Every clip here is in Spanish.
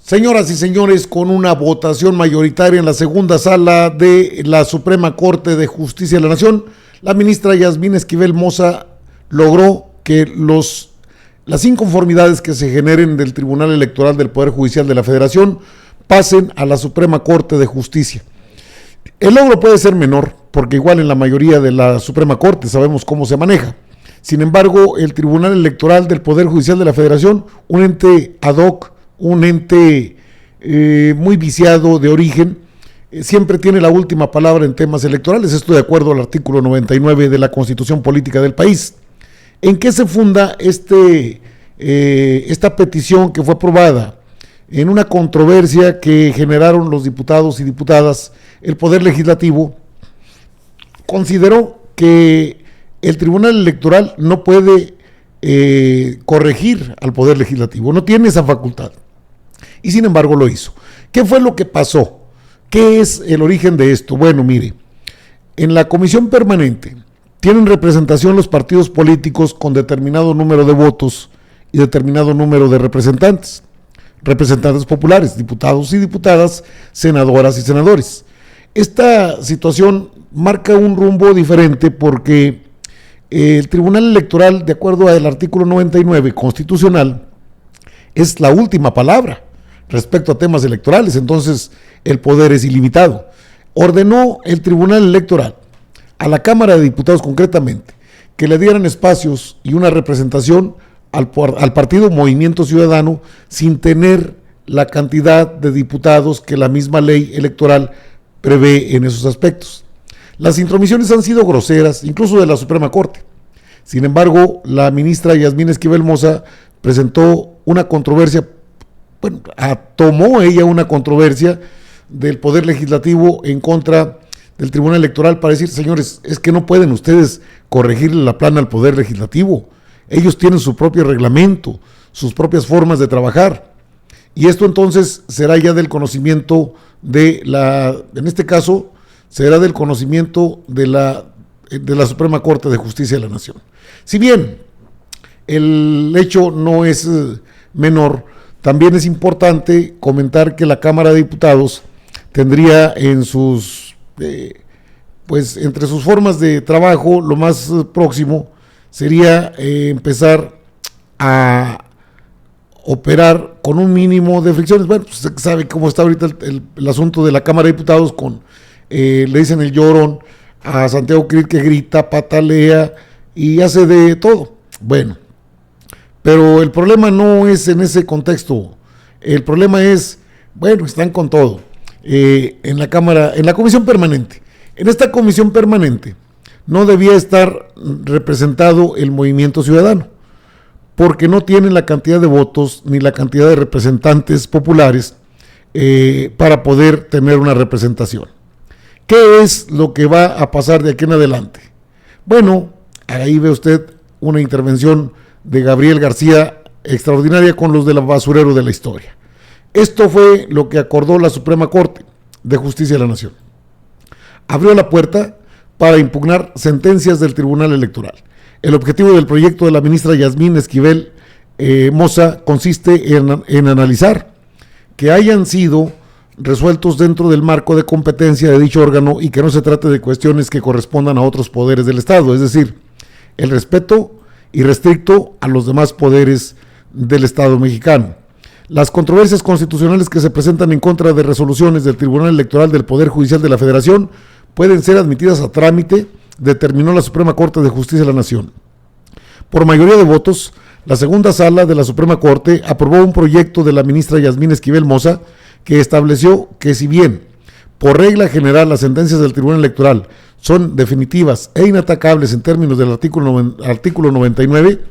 Señoras y señores, con una votación mayoritaria en la segunda sala de la Suprema Corte de Justicia de la Nación, la ministra Yasmín Esquivel Moza logró que las inconformidades que se generen del Tribunal Electoral del Poder Judicial de la Federación pasen a la Suprema Corte de Justicia. El logro puede ser menor, porque igual en la mayoría de la Suprema Corte sabemos cómo se maneja. Sin embargo, el Tribunal Electoral del Poder Judicial de la Federación, un ente ad hoc, un ente muy viciado de origen, siempre tiene la última palabra en temas electorales. Esto de acuerdo al artículo 99 de la Constitución Política del país. ¿En qué se funda esta petición que fue aprobada? En una controversia que generaron los diputados y diputadas. El Poder Legislativo consideró que el Tribunal Electoral no puede corregir al Poder Legislativo, no tiene esa facultad. Y sin embargo lo hizo. ¿Qué fue lo que pasó? ¿Qué es el origen de esto? Bueno, mire, en la comisión permanente tienen representación los partidos políticos con determinado número de votos y determinado número de representantes populares, diputados y diputadas, senadoras y senadores. Esta situación marca un rumbo diferente porque el Tribunal Electoral, de acuerdo al artículo 99 constitucional, es la última palabra respecto a temas electorales, entonces el poder es ilimitado. Ordenó el Tribunal Electoral a la Cámara de Diputados concretamente que le dieran espacios y una representación al partido Movimiento Ciudadano sin tener la cantidad de diputados que la misma ley electoral prevé en esos aspectos. Las intromisiones han sido groseras, incluso de la Suprema Corte. Sin embargo, la ministra Yasmín Esquivel Moza presentó una controversia, tomó ella una controversia del Poder Legislativo en contra del Tribunal Electoral para decir, señores, es que no pueden ustedes corregirle la plana al Poder Legislativo. Ellos tienen su propio reglamento, sus propias formas de trabajar. Y esto entonces será ya del conocimiento en este caso, será del conocimiento de la Suprema Corte de Justicia de la Nación. Si bien el hecho no es menor, también es importante comentar que la Cámara de Diputados tendría en entre sus formas de trabajo, lo más próximo sería empezar a operar con un mínimo de fricciones. Bueno, pues usted sabe cómo está ahorita el asunto de la Cámara de Diputados le dicen el llorón a Santiago Krill, que grita, patalea y hace de todo. Bueno, pero el problema no es en ese contexto. El problema es, están con todo. En la Cámara, en la Comisión Permanente. En esta Comisión Permanente no debía estar representado el Movimiento Ciudadano, porque no tienen la cantidad de votos ni la cantidad de representantes populares para poder tener una representación. ¿Qué es lo que va a pasar de aquí en adelante? Bueno, ahí ve usted una intervención de Gabriel García extraordinaria con los del basurero de la historia. Esto fue lo que acordó la Suprema Corte de Justicia de la Nación. Abrió la puerta para impugnar sentencias del Tribunal Electoral. El objetivo del proyecto de la ministra Yasmín Esquivel Moza consiste en analizar que hayan sido resueltos dentro del marco de competencia de dicho órgano y que no se trate de cuestiones que correspondan a otros poderes del Estado, es decir, el respeto irrestricto a los demás poderes del Estado mexicano. Las controversias constitucionales que se presentan en contra de resoluciones del Tribunal Electoral del Poder Judicial de la Federación pueden ser admitidas a trámite, determinó la Suprema Corte de Justicia de la Nación. Por mayoría de votos, la segunda sala de la Suprema Corte aprobó un proyecto de la ministra Yasmín Esquivel Moza que estableció que si bien por regla general las sentencias del Tribunal Electoral son definitivas e inatacables en términos del artículo 99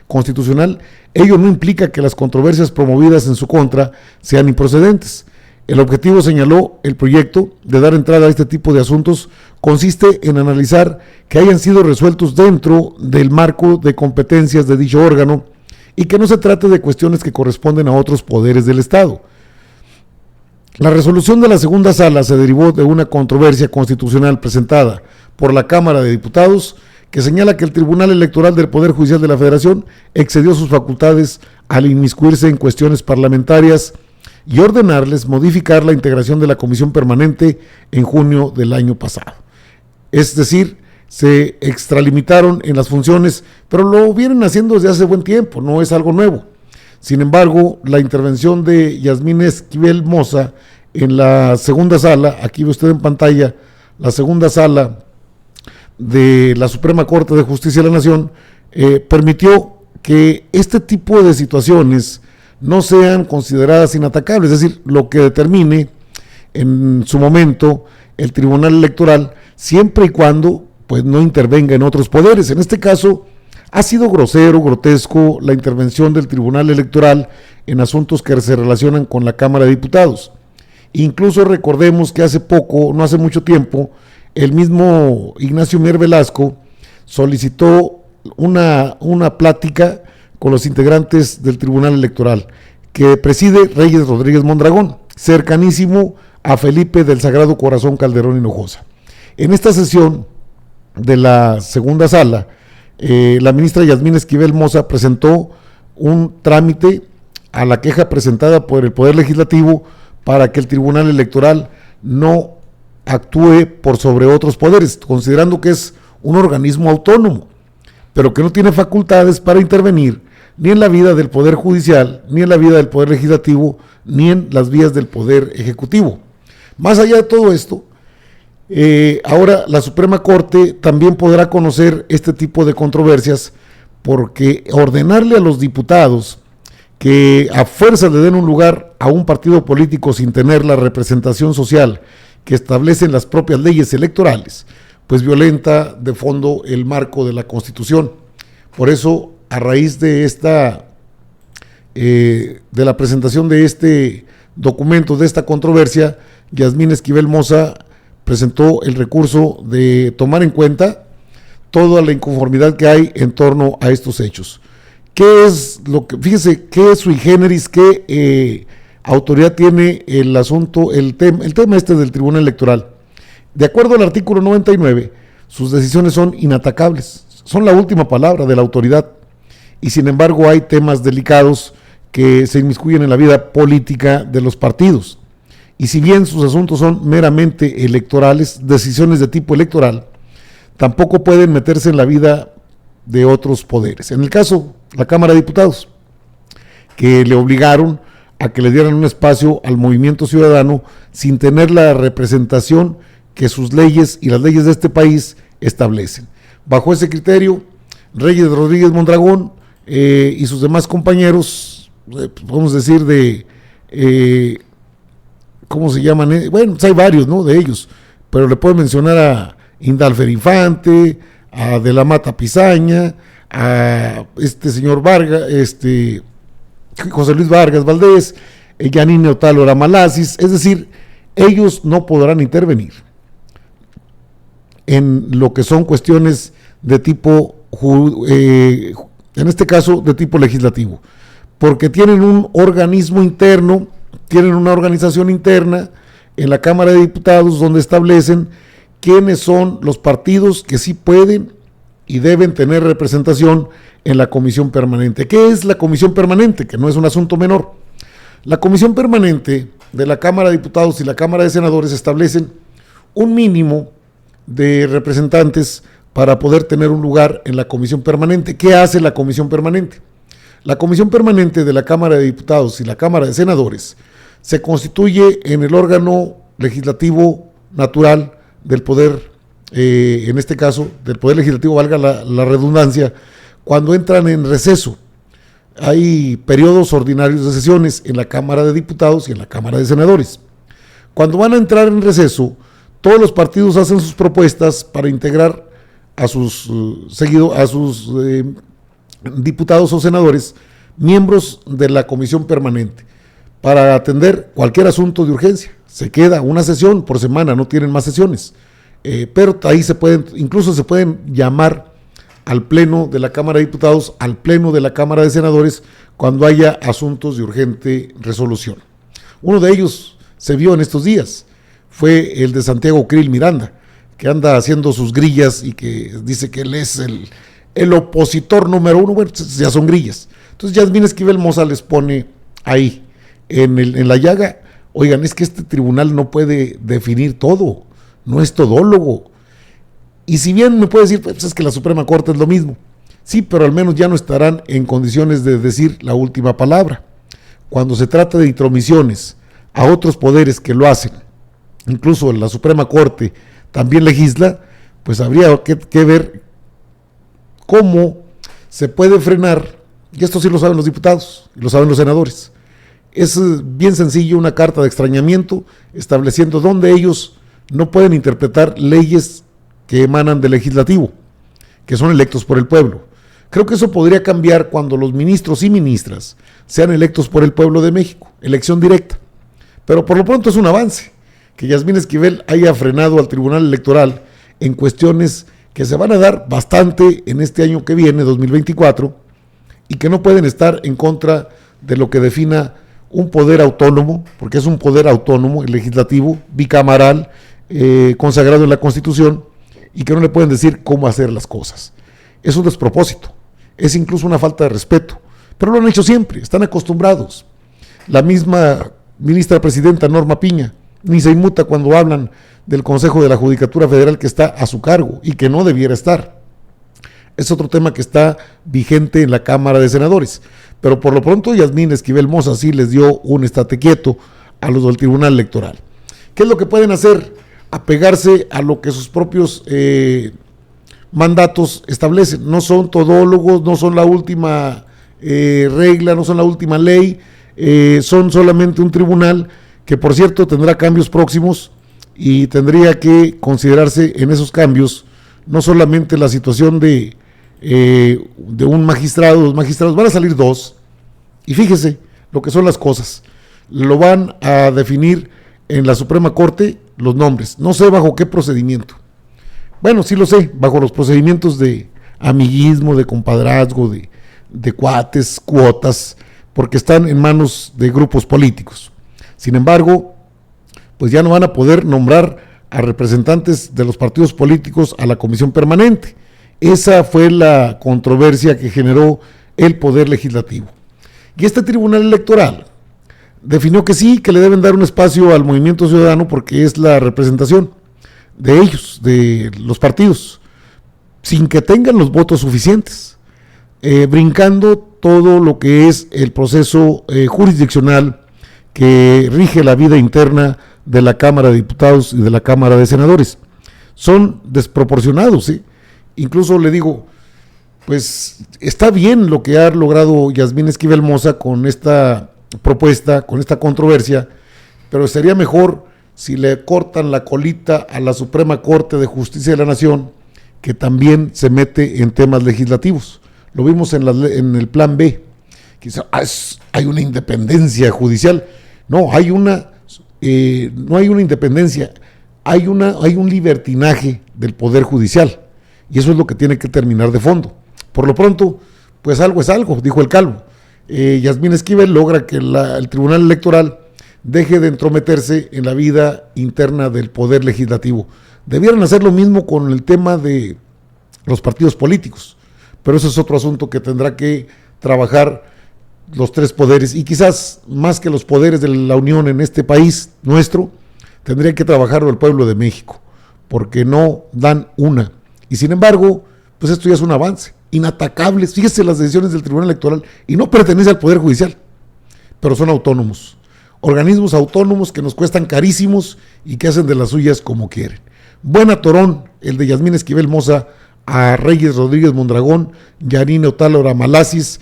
constitucional, ello no implica que las controversias promovidas en su contra sean improcedentes. El objetivo, señaló el proyecto, de dar entrada a este tipo de asuntos consiste en analizar que hayan sido resueltos dentro del marco de competencias de dicho órgano y que no se trate de cuestiones que corresponden a otros poderes del Estado. La resolución de la segunda sala se derivó de una controversia constitucional presentada por la Cámara de Diputados que señala que el Tribunal Electoral del Poder Judicial de la Federación excedió sus facultades al inmiscuirse en cuestiones parlamentarias y ordenarles modificar la integración de la comisión permanente en junio del año pasado. Es decir, se extralimitaron en las funciones, pero lo vienen haciendo desde hace buen tiempo, no es algo nuevo. Sin embargo, la intervención de Yasmín Esquivel Moza en la segunda sala, aquí ve usted en pantalla, la segunda sala de la Suprema Corte de Justicia de la Nación, permitió que este tipo de situaciones no sean consideradas inatacables, es decir, lo que determine en su momento el Tribunal Electoral, siempre y cuando pues no intervenga en otros poderes. En este caso, ha sido grosero, grotesco la intervención del Tribunal Electoral en asuntos que se relacionan con la Cámara de Diputados. Incluso recordemos que hace poco, no hace mucho tiempo, el mismo Ignacio Mier Velasco solicitó una plática con los integrantes del Tribunal Electoral, que preside Reyes Rodríguez Mondragón, cercanísimo a Felipe del Sagrado Corazón Calderón Hinojosa. En esta sesión de la segunda sala, la ministra Yasmín Esquivel Moza presentó un trámite a la queja presentada por el Poder Legislativo para que el Tribunal Electoral no actúe por sobre otros poderes, considerando que es un organismo autónomo, pero que no tiene facultades para intervenir ni en la vida del Poder Judicial, ni en la vida del Poder Legislativo, ni en las vías del Poder Ejecutivo. Más allá de todo esto, ahora la Suprema Corte también podrá conocer este tipo de controversias, porque ordenarle a los diputados que a fuerza le den un lugar a un partido político sin tener la representación social que establecen las propias leyes electorales, pues violenta de fondo el marco de la Constitución. Por eso, a raíz de de la presentación de este documento, de esta controversia, Yasmín Esquivel Moza presentó el recurso de tomar en cuenta toda la inconformidad que hay en torno a estos hechos. ¿Qué es lo que, fíjese, qué sui generis, qué autoridad tiene el asunto, el tema este del Tribunal Electoral? De acuerdo al artículo 99, sus decisiones son inatacables, son la última palabra de la autoridad, y sin embargo hay temas delicados que se inmiscuyen en la vida política de los partidos. Y si bien sus asuntos son meramente electorales, decisiones de tipo electoral, tampoco pueden meterse en la vida de otros poderes. En el caso, la Cámara de Diputados, que le obligaron a que le dieran un espacio al movimiento ciudadano sin tener la representación que sus leyes y las leyes de este país establecen. Bajo ese criterio, Reyes Rodríguez Mondragón y sus demás compañeros, podemos decir ¿cómo se llaman? Bueno, pues hay varios, ¿no?, de ellos, pero le puedo mencionar a Indalfer Infante, a De la Mata Pizaña, a este señor Vargas, José Luis Vargas Valdés, Yanine Otálora Malasis. Es decir, ellos no podrán intervenir en lo que son cuestiones de tipo, en este caso, de tipo legislativo, porque tienen un organismo interno, tienen una organización interna en la Cámara de Diputados donde establecen quiénes son los partidos que sí pueden y deben tener representación en la comisión permanente. ¿Qué es la comisión permanente? Que no es un asunto menor. La comisión permanente de la Cámara de Diputados y la Cámara de Senadores establecen un mínimo de representantes para poder tener un lugar en la comisión permanente. ¿Qué hace la comisión permanente? La comisión permanente de la Cámara de Diputados y la Cámara de Senadores se constituye en el órgano legislativo natural del poder, en este caso, del poder legislativo, valga la redundancia, cuando entran en receso. Hay periodos ordinarios de sesiones en la Cámara de Diputados y en la Cámara de Senadores. Cuando van a entrar en receso, todos los partidos hacen sus propuestas para integrar a sus diputados o senadores, miembros de la comisión permanente, para atender cualquier asunto de urgencia. Se queda una sesión por semana, no tienen más sesiones, pero ahí incluso se pueden llamar al pleno de la Cámara de Diputados, al pleno de la Cámara de Senadores, cuando haya asuntos de urgente resolución. Uno de ellos se vio en estos días, fue el de Santiago Krill Miranda, que anda haciendo sus grillas y que dice que él es el opositor número uno. Bueno, ya son grillas. Entonces Yasmín Esquivel Moza les pone ahí en la llaga. Oigan, es que este tribunal no puede definir todo, no es todólogo. Y si bien me puede decir, pues es que la Suprema Corte es lo mismo, sí, pero al menos ya no estarán en condiciones de decir la última palabra. Cuando se trata de intromisiones a otros poderes que lo hacen, incluso la Suprema Corte también legisla, pues habría que ver cómo se puede frenar, y esto sí lo saben los diputados, y lo saben los senadores. Es bien sencillo, una carta de extrañamiento estableciendo dónde ellos no pueden interpretar leyes que emanan del legislativo, que son electos por el pueblo. Creo que eso podría cambiar cuando los ministros y ministras sean electos por el pueblo de México, elección directa. Pero por lo pronto es un avance, que Yasmín Esquivel haya frenado al Tribunal Electoral en cuestiones que se van a dar bastante en este año que viene, 2024, y que no pueden estar en contra de lo que defina un poder autónomo, porque es un poder autónomo, el legislativo, bicameral, consagrado en la Constitución, y que no le pueden decir cómo hacer las cosas. Es un despropósito, es incluso una falta de respeto, pero lo han hecho siempre, están acostumbrados. La misma ministra presidenta Norma Piña ni se inmuta cuando hablan del Consejo de la Judicatura Federal, que está a su cargo y que no debiera estar. Es otro tema que está vigente en la Cámara de Senadores, pero por lo pronto Yasmín Esquivel Moza sí les dio un estate quieto a los del Tribunal Electoral. ¿Qué es lo que pueden hacer? Apegarse a lo que sus propios mandatos establecen. No son todólogos, no son la última regla, no son la última ley, son solamente un tribunal que, por cierto, tendrá cambios próximos y tendría que considerarse en esos cambios no solamente la situación de un magistrado, dos magistrados, van a salir dos, y fíjese lo que son las cosas, lo van a definir en la Suprema Corte los nombres, no sé bajo qué procedimiento. Bueno, sí lo sé, bajo los procedimientos de amiguismo, de compadrazgo, de cuates, cuotas, porque están en manos de grupos políticos. Sin embargo, pues ya no van a poder nombrar a representantes de los partidos políticos a la comisión permanente. Esa fue la controversia que generó el Poder Legislativo. Y este Tribunal Electoral definió que sí, que le deben dar un espacio al Movimiento Ciudadano porque es la representación de ellos, de los partidos, sin que tengan los votos suficientes, brincando todo lo que es el proceso jurisdiccional que rige la vida interna de la Cámara de Diputados y de la Cámara de Senadores. Son desproporcionados, ¿sí? Incluso le digo, pues está bien lo que ha logrado Yasmín Esquivel Moza con esta propuesta, con esta controversia, pero sería mejor si le cortan la colita a la Suprema Corte de Justicia de la Nación, que también se mete en temas legislativos. Lo vimos en el plan B. Quizá hay una independencia judicial. No, no hay una independencia, hay un libertinaje del Poder Judicial, y eso es lo que tiene que terminar de fondo. Por lo pronto, pues algo es algo, dijo el Calvo. Yasmín Esquivel logra que el Tribunal Electoral deje de entrometerse en la vida interna del Poder Legislativo. Debieran hacer lo mismo con el tema de los partidos políticos, pero eso es otro asunto que tendrá que trabajar los tres poderes, y quizás más que los poderes de la Unión en este país nuestro, tendría que trabajarlo el pueblo de México, porque no dan una. Y sin embargo, pues esto ya es un avance, inatacables. Fíjese las decisiones del Tribunal Electoral, y no pertenece al Poder Judicial, pero son autónomos, organismos autónomos que nos cuestan carísimos y que hacen de las suyas como quieren. Buen atorón el de Yasmín Esquivel Moza a Reyes Rodríguez Mondragón, Yanine Otálora Malasis,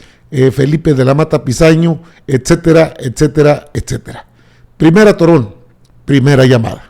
Felipe de la Mata Pizaño, etcétera, etcétera, etcétera. Primera atorón, primera llamada.